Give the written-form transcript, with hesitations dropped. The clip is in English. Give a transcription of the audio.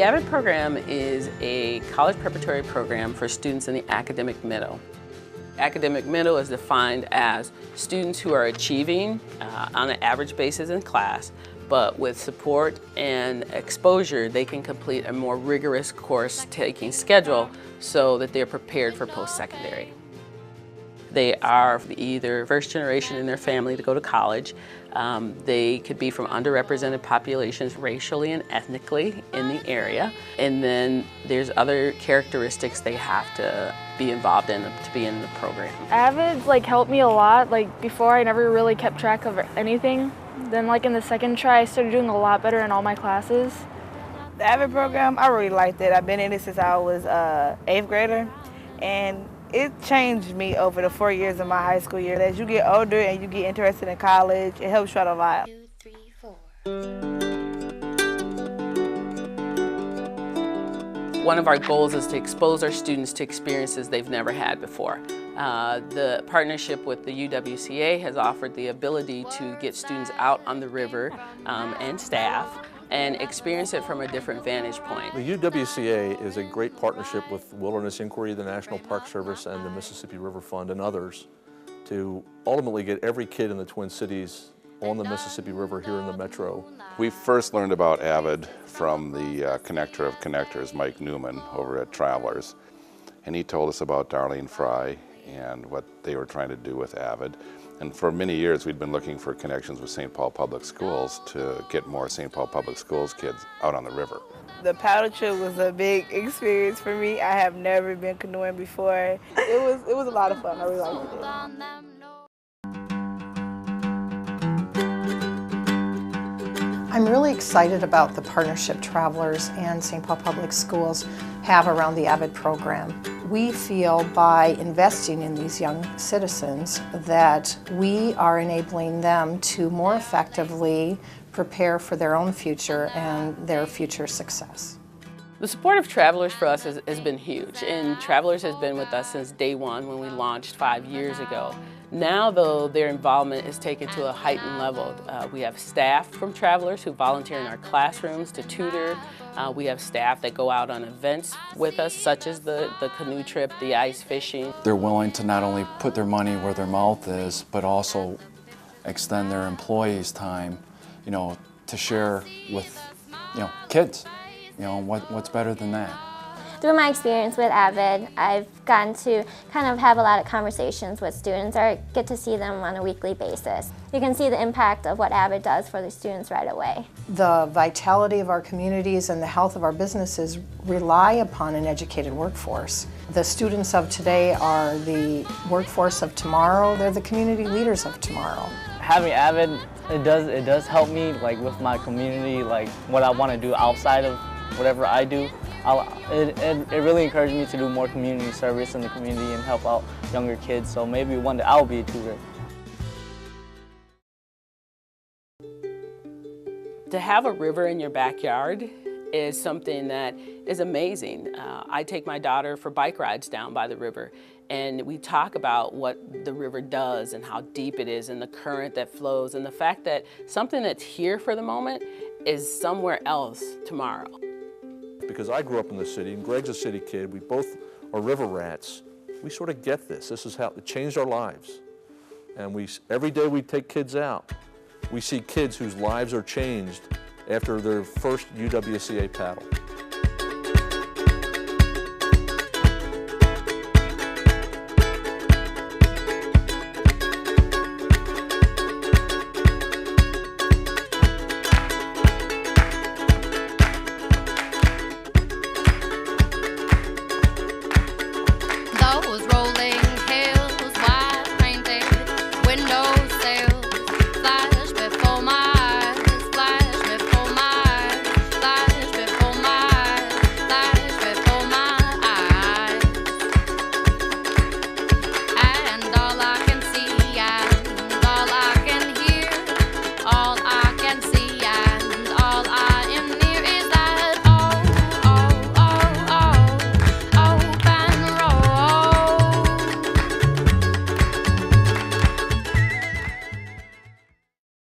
The AVID program is a college preparatory program for students in the academic middle. Academic middle is defined as students who are achieving on an average basis in class, but with support and exposure, they can complete a more rigorous course-taking schedule so that they're prepared for post-secondary. They are either first generation in their family to go to college. They could be from underrepresented populations racially and ethnically in the area. And then there's other characteristics they have to be involved in to be in the program. AVID helped me a lot. Before I never really kept track of anything. Then in the second try I started doing a lot better in all my classes. The AVID program, I really liked it. I've been in it since I was 8th grader, and it changed me over the 4 years of my high school year. As you get older and you get interested in college, it helps you out a lot. 2, 3, 4. One of our goals is to expose our students to experiences they've never had before. The partnership with the UWCA has offered the ability to get students out on the river and staff and experience it from a different vantage point. The UWCA is a great partnership with Wilderness Inquiry, the National Park Service, and the Mississippi River Fund and others to ultimately get every kid in the Twin Cities on the Mississippi River here in the metro. We first learned about AVID from the connector of connectors, Mike Newman, over at Travelers. And he told us about Darlene Fry and what they were trying to do with AVID. And for many years we'd been looking for connections with St. Paul Public Schools to get more St. Paul Public Schools kids out on the river. The paddle trip was a big experience for me. I have never been canoeing before. It was a lot of fun. I really liked it. I'm really excited about the partnership Travelers and St. Paul Public Schools have around the AVID program. We feel by investing in these young citizens that we are enabling them to more effectively prepare for their own future and their future success. The support of Travelers for us has been huge, and Travelers has been with us since day one when we launched 5 years ago. Now, though, their involvement is taken to a heightened level. We have staff from Travelers who volunteer in our classrooms to tutor. We have staff that go out on events with us, such as the canoe trip, the ice fishing. They're willing to not only put their money where their mouth is, but also extend their employees' time, to share with, kids. What's better than that? Through my experience with AVID, I've gotten to kind of have a lot of conversations with students or get to see them on a weekly basis. You can see the impact of what AVID does for the students right away. The vitality of our communities and the health of our businesses rely upon an educated workforce. The students of today are the workforce of tomorrow. They're the community leaders of tomorrow. Having AVID, it does help me with my community, what I want to do outside of whatever I do. It really encouraged me to do more community service in the community and help out younger kids, so maybe one day I'll be a tutor. To have a river in your backyard is something that is amazing. I take my daughter for bike rides down by the river, and we talk about what the river does and how deep it is and the current that flows and the fact that something that's here for the moment is somewhere else tomorrow. Because I grew up in the city, and Greg's a city kid, we both are river rats. We sort of get this. This is how it changed our lives. And every day we take kids out, we see kids whose lives are changed after their first UWCA paddle.